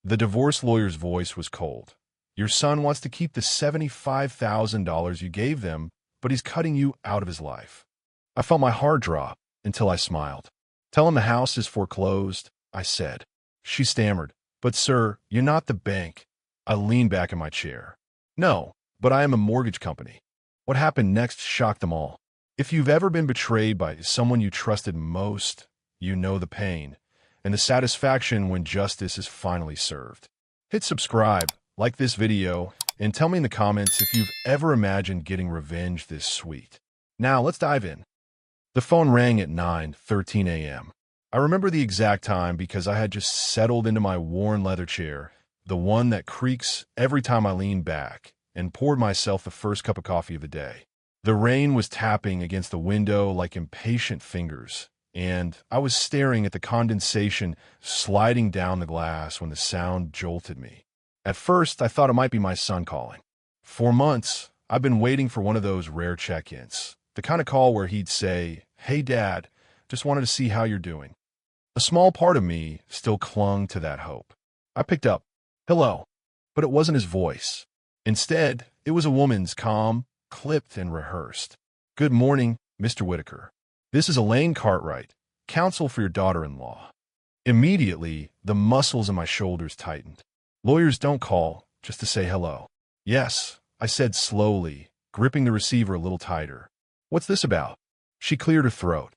The divorce lawyer's voice was cold. Your son wants to keep the $75,000 you gave them, but he's cutting you out of his life. I felt my heart drop until I smiled. Tell him the house is foreclosed, I said. She stammered. But sir, you're not the bank. I leaned back in my chair. No, but I am a mortgage company. What happened next shocked them all. If you've ever been betrayed by someone you trusted most, you know the pain and the satisfaction when justice is finally served. Hit subscribe, like this video, and tell me in the comments if you've ever imagined getting revenge this sweet. Now let's dive in. The phone rang at 9:13 a.m. I remember the exact time because I had just settled into my worn leather chair, the one that creaks every time I lean back, and poured myself the first cup of coffee of the day. The rain was tapping against the window like impatient fingers, and I was staring at the condensation sliding down the glass when the sound jolted me. At first, I thought it might be my son calling. For months, I've been waiting for one of those rare check-ins, the kind of call where he'd say, "Hey, Dad, just wanted to see how you're doing." A small part of me still clung to that hope. I picked up, "Hello," but it wasn't his voice. Instead, it was a woman's, calm, clipped, and rehearsed. "Good morning, Mr. Whitaker. This is Elaine Cartwright, counsel for your daughter-in-law." Immediately, the muscles in my shoulders tightened. Lawyers don't call just to say hello. "Yes," I said slowly, gripping the receiver a little tighter. "What's this about?" She cleared her throat.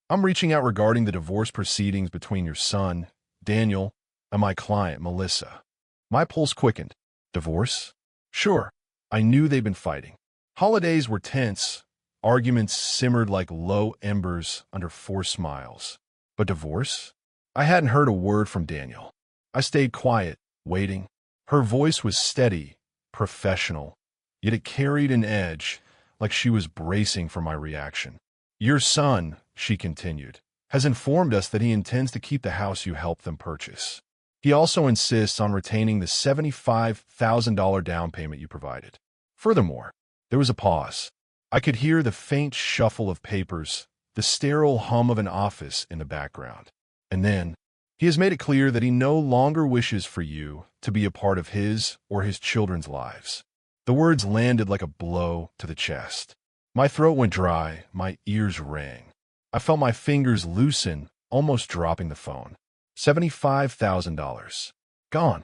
"I'm reaching out regarding the divorce proceedings between your son, Daniel, and my client, Melissa." My pulse quickened. Divorce? Sure. I knew they'd been fighting. Holidays were tense. Arguments simmered like low embers under forced smiles. But divorce? I hadn't heard a word from Daniel. I stayed quiet, waiting. Her voice was steady, professional, yet it carried an edge, like she was bracing for my reaction. "Your son," she continued, "has informed us that he intends to keep the house you helped them purchase. He also insists on retaining the $75,000 down payment you provided." Furthermore, there was a pause. I could hear the faint shuffle of papers, the sterile hum of an office in the background. And then, "He has made it clear that he no longer wishes for you to be a part of his or his children's lives." The words landed like a blow to the chest. My throat went dry, my ears rang. I felt my fingers loosen, almost dropping the phone. $75,000. Gone.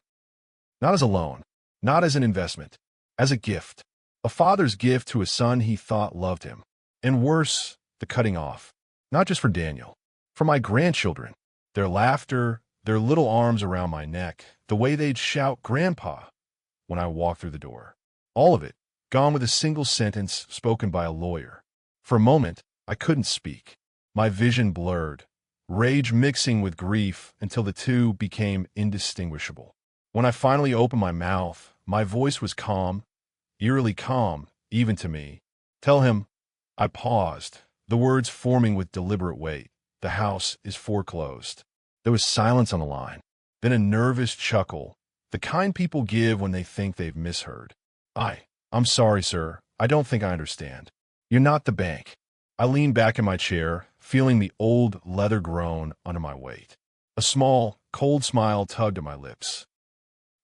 Not as a loan, not as an investment, as a gift. A father's gift to a son he thought loved him. And worse, the cutting off. Not just for Daniel, for my grandchildren. Their laughter, their little arms around my neck, the way they'd shout, "Grandpa," when I walked through the door. All of it, gone with a single sentence spoken by a lawyer. For a moment, I couldn't speak. My vision blurred, rage mixing with grief until the two became indistinguishable. When I finally opened my mouth, my voice was calm, eerily calm, even to me. "Tell him." I paused, the words forming with deliberate weight. "The house is foreclosed." There was silence on the line, then a nervous chuckle, the kind people give when they think they've misheard. I'm sorry, sir. I don't think I understand. You're not the bank." I leaned back in my chair, feeling the old leather groan under my weight. A small, cold smile tugged at my lips.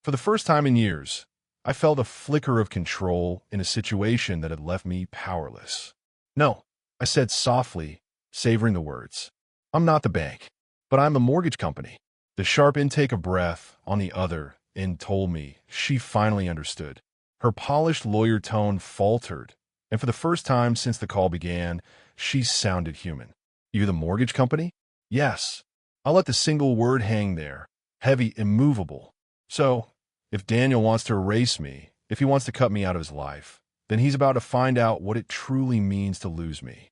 For the first time in years, I felt a flicker of control in a situation that had left me powerless. "No," I said softly, savoring the words. "I'm not the bank, but I'm a mortgage company." The sharp intake of breath on the other end told me she finally understood. Her polished lawyer tone faltered, and for the first time since the call began, she sounded human. "You the mortgage company?" "Yes." I let the single word hang there, heavy, immovable. "So, if Daniel wants to erase me, if he wants to cut me out of his life, then he's about to find out what it truly means to lose me."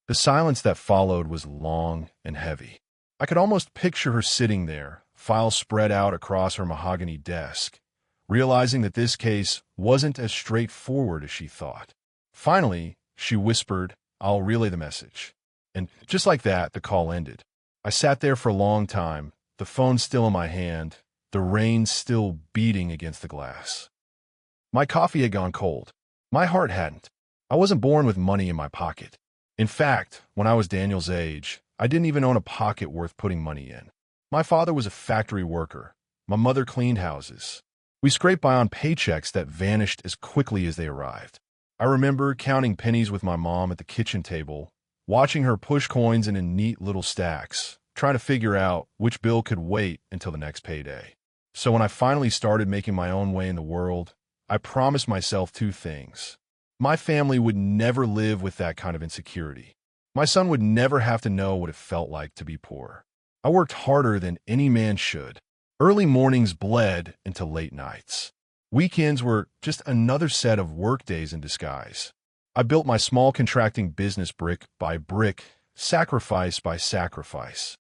The silence that followed was long and heavy. I could almost picture her sitting there, files spread out across her mahogany desk, realizing that this case wasn't as straightforward as she thought. Finally, she whispered, "I'll relay the message." And just like that, the call ended. I sat there for a long time, the phone still in my hand, the rain still beating against the glass. My coffee had gone cold. My heart hadn't. I wasn't born with money in my pocket. In fact, when I was Daniel's age, I didn't even own a pocket worth putting money in. My father was a factory worker, My mother cleaned houses. We scraped by on paychecks that vanished as quickly as they arrived. I remember counting pennies with my mom at the kitchen table, watching her push coins in neat little stacks, trying to figure out which bill could wait until the next payday. So when I finally started making my own way in the world, I promised myself two things. My family would never live with that kind of insecurity. My son would never have to know what it felt like to be poor. I worked harder than any man should. Early mornings bled into late nights. Weekends were just another set of work days in disguise. I built my small contracting business brick by brick, sacrifice by sacrifice.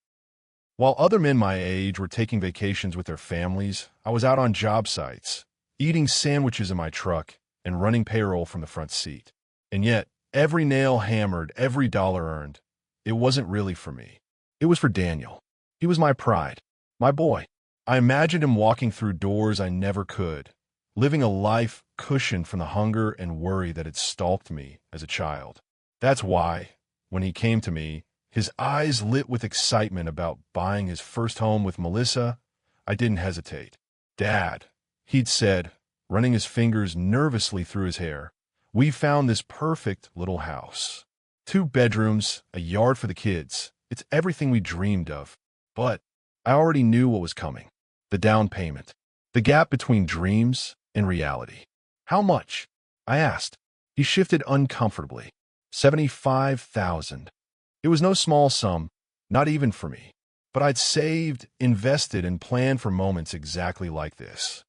While other men my age were taking vacations with their families, I was out on job sites, eating sandwiches in my truck, and running payroll from the front seat. And yet, every nail hammered, every dollar earned, it wasn't really for me. It was for Daniel. He was my pride, my boy. I imagined him walking through doors I never could, living a life cushioned from the hunger and worry that had stalked me as a child. That's why, when he came to me, his eyes lit with excitement about buying his first home with Melissa, I didn't hesitate. "Dad," he'd said, running his fingers nervously through his hair, "we found this perfect little house. 2 bedrooms, a yard for the kids. It's everything we dreamed of." But I already knew what was coming. The down payment. The gap between dreams and reality. "How much?" I asked. He shifted uncomfortably. $75,000. It was no small sum, not even for me. But I'd saved, invested, and planned for moments exactly like this.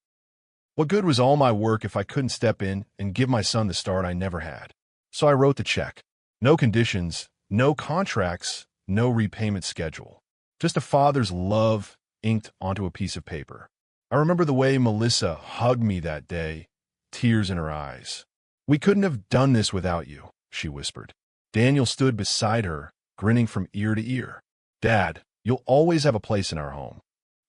What good was all my work if I couldn't step in and give my son the start I never had? So I wrote the check. No conditions, no contracts, no repayment schedule. Just a father's love inked onto a piece of paper. I remember the way Melissa hugged me that day, tears in her eyes. "We couldn't have done this without you," she whispered. Daniel stood beside her, grinning from ear to ear. "Dad, you'll always have a place in our home."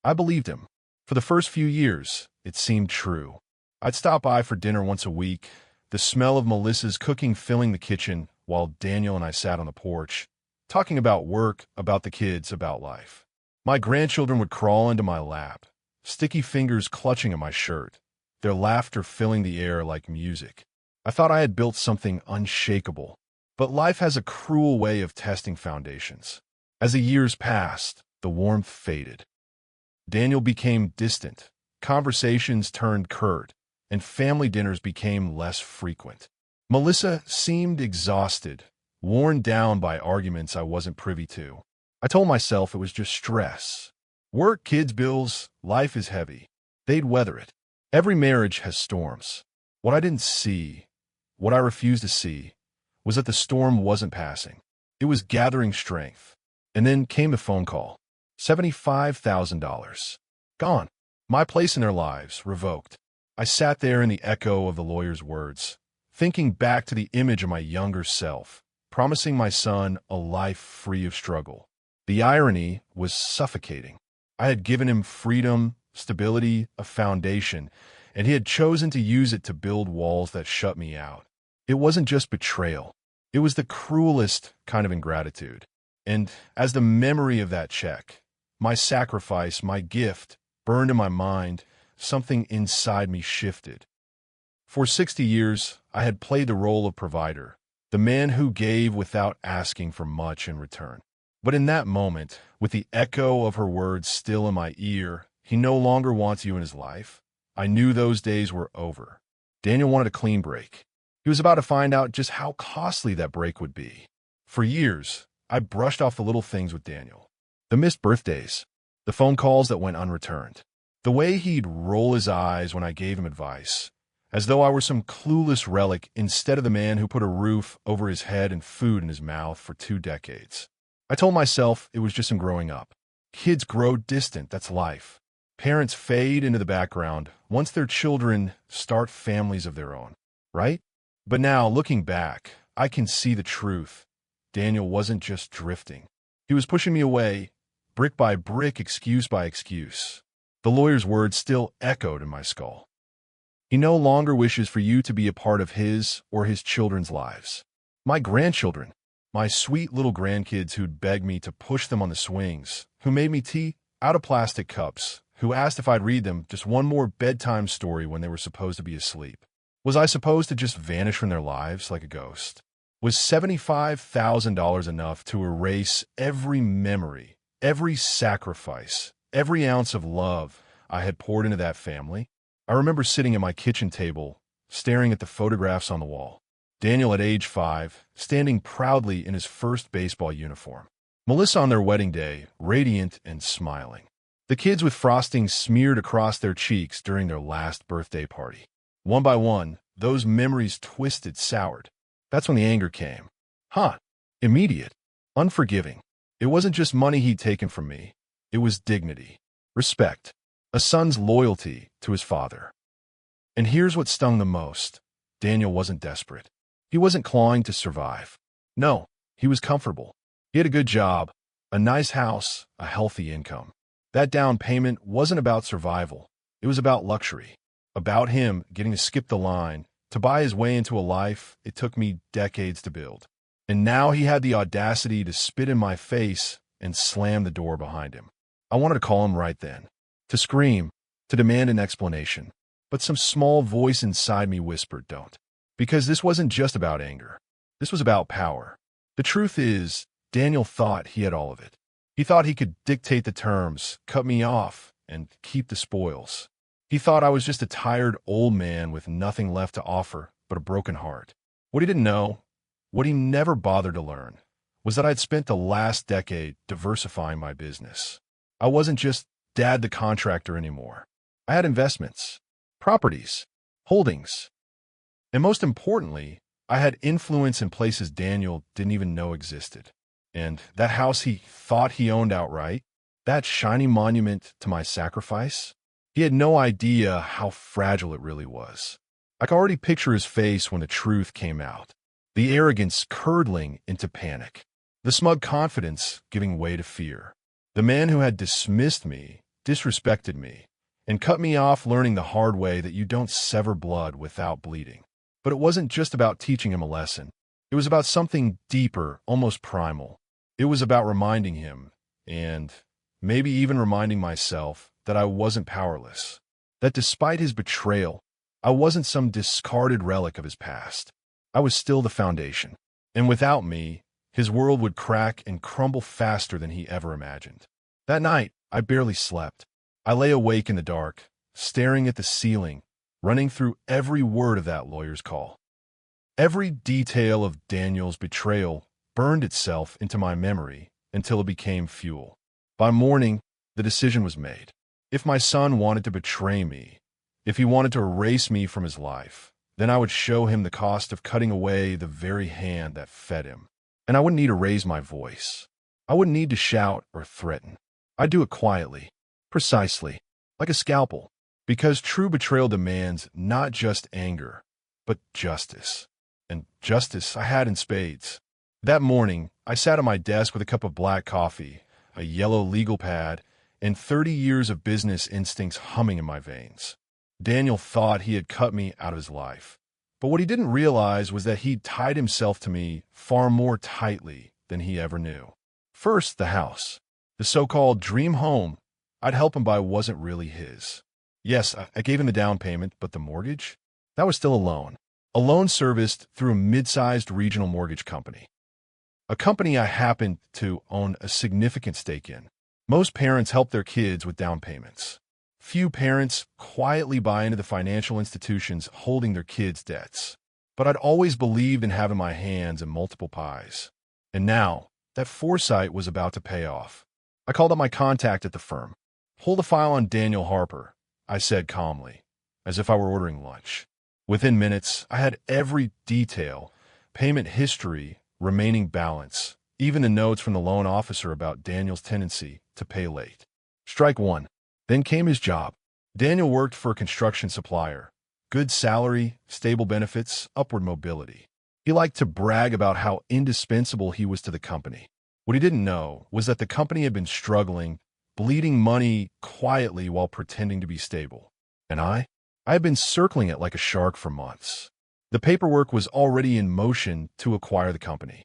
I believed him. For the first few years, it seemed true. I'd stop by for dinner once a week, the smell of Melissa's cooking filling the kitchen while Daniel and I sat on the porch, talking about work, about the kids, about life. My grandchildren would crawl into my lap, sticky fingers clutching at my shirt, their laughter filling the air like music. I thought I had built something unshakable. But life has a cruel way of testing foundations. As the years passed, the warmth faded. Daniel became distant, conversations turned curt, and family dinners became less frequent. Melissa seemed exhausted, worn down by arguments I wasn't privy to. I told myself it was just stress. Work, kids, bills, life is heavy. They'd weather it. Every marriage has storms. What I didn't see, what I refused to see, was that the storm wasn't passing. It was gathering strength. And then came the phone call. $75,000. Gone. My place in their lives revoked. I sat there in the echo of the lawyer's words, thinking back to the image of my younger self, promising my son a life free of struggle. The irony was suffocating. I had given him freedom, stability, a foundation, and he had chosen to use it to build walls that shut me out. It wasn't just betrayal. It was the cruelest kind of ingratitude. And as the memory of that check, my sacrifice, my gift, burned in my mind, something inside me shifted. For 60 years, I had played the role of provider, the man who gave without asking for much in return. But in that moment, with the echo of her words still in my ear, "He no longer wants you in his life," I knew those days were over. Daniel wanted a clean break. He was about to find out just how costly that break would be. For years, I brushed off the little things with Daniel. The missed birthdays, the phone calls that went unreturned, the way he'd roll his eyes when I gave him advice, as though I were some clueless relic instead of the man who put a roof over his head and food in his mouth for 2 decades. I told myself it was just him growing up. Kids grow distant, that's life. Parents fade into the background once their children start families of their own, right? But now, looking back, I can see the truth. Daniel wasn't just drifting. He was pushing me away, brick by brick, excuse by excuse. The lawyer's words still echoed in my skull. "He no longer wishes for you to be a part of his or his children's lives." My grandchildren, my sweet little grandkids who'd beg me to push them on the swings, who made me tea out of plastic cups, who asked if I'd read them just one more bedtime story when they were supposed to be asleep. Was I supposed to just vanish from their lives like a ghost? Was $75,000 enough to erase every memory, every sacrifice, every ounce of love I had poured into that family? I remember sitting at my kitchen table, staring at the photographs on the wall. Daniel at age 5, standing proudly in his first baseball uniform. Melissa on their wedding day, radiant and smiling. The kids with frosting smeared across their cheeks during their last birthday party. One by one, those memories twisted, soured. That's when the anger came. Immediate. Unforgiving. It wasn't just money he'd taken from me. It was dignity. Respect. A son's loyalty to his father. And here's what stung the most. Daniel wasn't desperate. He wasn't clawing to survive. No, he was comfortable. He had a good job, a nice house, a healthy income. That down payment wasn't about survival. It was about luxury. About him getting to skip the line, to buy his way into a life it took me decades to build. And now he had the audacity to spit in my face and slam the door behind him. I wanted to call him right then, to scream, to demand an explanation. But some small voice inside me whispered, don't. Because this wasn't just about anger. This was about power. The truth is, Daniel thought he had all of it. He thought he could dictate the terms, cut me off, and keep the spoils. He thought I was just a tired old man with nothing left to offer but a broken heart. What he didn't know, what he never bothered to learn, was that I'd spent the last decade diversifying my business. I wasn't just Dad the contractor anymore. I had investments, properties, holdings. And most importantly, I had influence in places Daniel didn't even know existed. And that house he thought he owned outright, that shiny monument to my sacrifice, he had no idea how fragile it really was. I could already picture his face when the truth came out, the arrogance curdling into panic, the smug confidence giving way to fear. The man who had dismissed me, disrespected me, and cut me off learning the hard way that you don't sever blood without bleeding. But it wasn't just about teaching him a lesson. It was about something deeper, almost primal. It was about reminding him, and maybe even reminding myself, that I wasn't powerless. That despite his betrayal, I wasn't some discarded relic of his past. I was still the foundation. And without me, his world would crack and crumble faster than he ever imagined. That night, I barely slept. I lay awake in the dark, staring at the ceiling, running through every word of that lawyer's call. Every detail of Daniel's betrayal burned itself into my memory until it became fuel. By morning, the decision was made. If my son wanted to betray me, if he wanted to erase me from his life, then I would show him the cost of cutting away the very hand that fed him. And I wouldn't need to raise my voice. I wouldn't need to shout or threaten. I'd do it quietly, precisely, like a scalpel, because true betrayal demands not just anger, but justice. And justice I had in spades. That morning, I sat at my desk with a cup of black coffee, a yellow legal pad, and 30 years of business instincts humming in my veins. Daniel thought he had cut me out of his life. But what he didn't realize was that he'd tied himself to me far more tightly than he ever knew. First, the house. The so-called dream home I'd help him buy wasn't really his. Yes, I gave him the down payment, but the mortgage? That was still a loan. A loan serviced through a mid-sized regional mortgage company. A company I happened to own a significant stake in. Most parents help their kids with down payments. Few parents quietly buy into the financial institutions holding their kids' debts. But I'd always believed in having my hands in multiple pies. And now, that foresight was about to pay off. I called up my contact at the firm. "Hold a file on Daniel Harper," I said calmly, as if I were ordering lunch. Within minutes, I had every detail, payment history, remaining balance, even the notes from the loan officer about Daniel's tendency to pay late. Strike one. Then came his job. Daniel worked for a construction supplier. Good salary, stable benefits, upward mobility. He liked to brag about how indispensable he was to the company. What he didn't know was that the company had been struggling, bleeding money quietly while pretending to be stable. And I had been circling it like a shark for months. The paperwork was already in motion to acquire the company.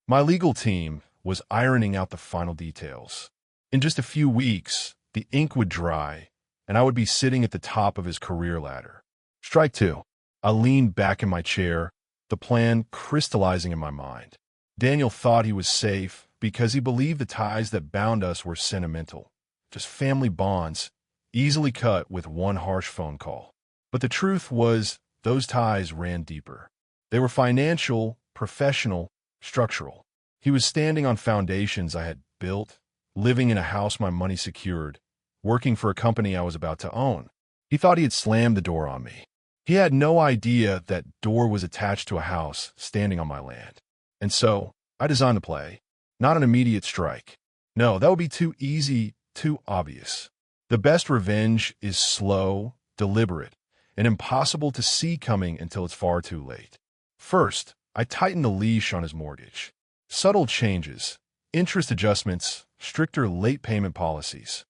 My legal team was ironing out the final details. In just a few weeks, the ink would dry, and I would be sitting at the top of his career ladder. Strike two. I leaned back in my chair, the plan crystallizing in my mind. Daniel thought he was safe because he believed the ties that bound us were sentimental, just family bonds, easily cut with one harsh phone call. But the truth was, those ties ran deeper. They were financial, professional, structural. He was standing on foundations I had built, living in a house my money secured, working for a company I was about to own. He thought he had slammed the door on me. He had no idea that door was attached to a house standing on my land. And so, I designed the play, not an immediate strike. No, that would be too easy, too obvious. The best revenge is slow, deliberate, and impossible to see coming until it's far too late. First, I tightened the leash on his mortgage. Subtle changes, interest adjustments, stricter late payment policies.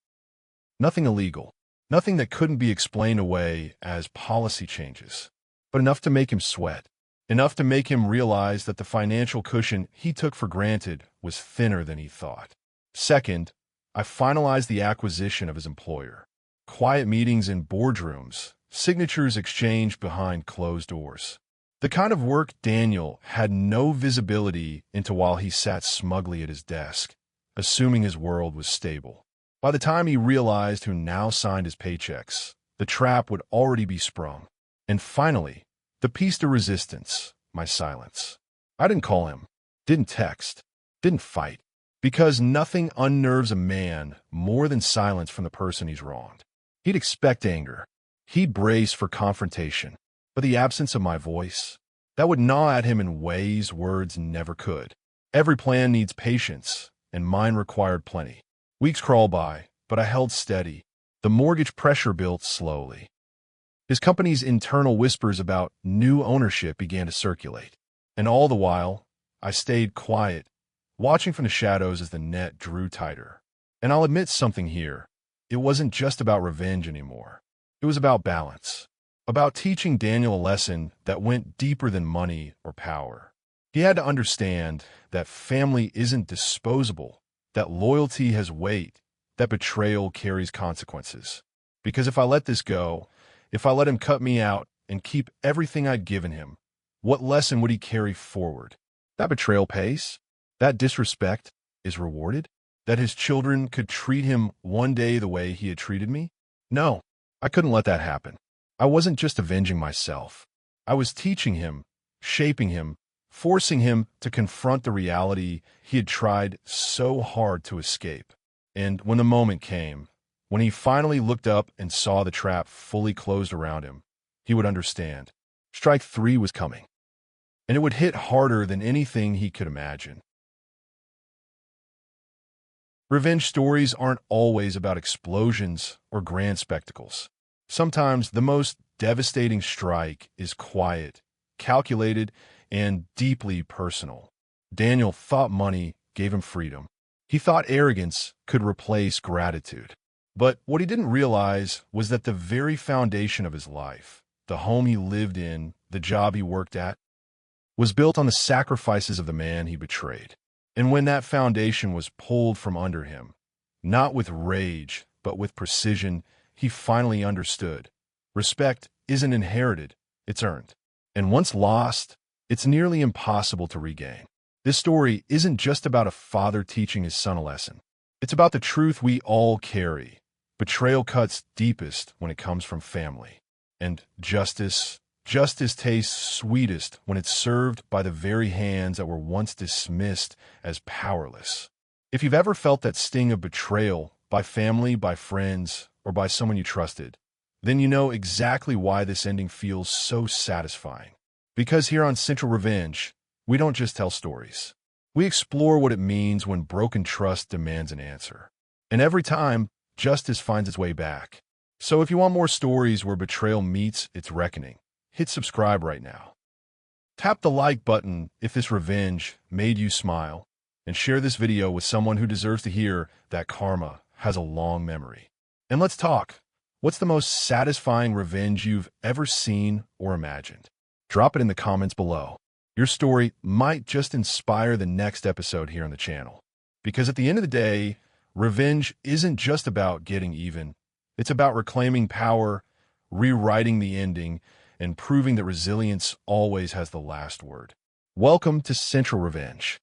Nothing illegal, nothing that couldn't be explained away as policy changes, but enough to make him sweat, enough to make him realize that the financial cushion he took for granted was thinner than he thought. Second, I finalized the acquisition of his employer. Quiet meetings in boardrooms, signatures exchanged behind closed doors. The kind of work Daniel had no visibility into while he sat smugly at his desk, assuming his world was stable. By the time he realized who now signed his paychecks, the trap would already be sprung. And finally, the piece de resistance, my silence. I didn't call him, didn't text, didn't fight, because nothing unnerves a man more than silence from the person he's wronged. He'd expect anger. He'd brace for confrontation. But the absence of my voice, that would gnaw at him in ways words never could. Every plan needs patience, and mine required plenty. Weeks crawled by, but I held steady. The mortgage pressure built slowly. His company's internal whispers about new ownership began to circulate. And all the while, I stayed quiet, watching from the shadows as the net drew tighter. And I'll admit something here. It wasn't just about revenge anymore. It was about balance. About teaching Daniel a lesson that went deeper than money or power. He had to understand that family isn't disposable, that loyalty has weight, that betrayal carries consequences. Because if I let this go, if I let him cut me out and keep everything I'd given him, what lesson would he carry forward? That betrayal pays? That disrespect is rewarded? That his children could treat him one day the way he had treated me? No, I couldn't let that happen. I wasn't just avenging myself. I was teaching him, shaping him, forcing him to confront the reality he had tried so hard to escape. And when the moment came, when he finally looked up and saw the trap fully closed around him, he would understand. Strike three was coming. And it would hit harder than anything he could imagine. Revenge stories aren't always about explosions or grand spectacles. Sometimes the most devastating strike is quiet, calculated, and deeply personal. Daniel thought money gave him freedom. He thought arrogance could replace gratitude. But what he didn't realize was that the very foundation of his life, the home he lived in, the job he worked at, was built on the sacrifices of the man he betrayed. And when that foundation was pulled from under him, not with rage, but with precision, he finally understood. Respect isn't inherited, it's earned. And once lost, it's nearly impossible to regain. This story isn't just about a father teaching his son a lesson. It's about the truth we all carry. Betrayal cuts deepest when it comes from family. And justice tastes sweetest when it's served by the very hands that were once dismissed as powerless. If you've ever felt that sting of betrayal by family, by friends, or by someone you trusted, then you know exactly why this ending feels so satisfying. Because here on Central Revenge, we don't just tell stories. We explore what it means when broken trust demands an answer. And every time, justice finds its way back. So if you want more stories where betrayal meets its reckoning, hit subscribe right now. Tap the like button if this revenge made you smile, and share this video with someone who deserves to hear that karma has a long memory. And let's talk. What's the most satisfying revenge you've ever seen or imagined? Drop it in the comments below. Your story might just inspire the next episode here on the channel. Because at the end of the day, Revenge isn't just about getting even. It's about reclaiming power, rewriting the ending, and proving that resilience always has the last word. Welcome to Central Revenge.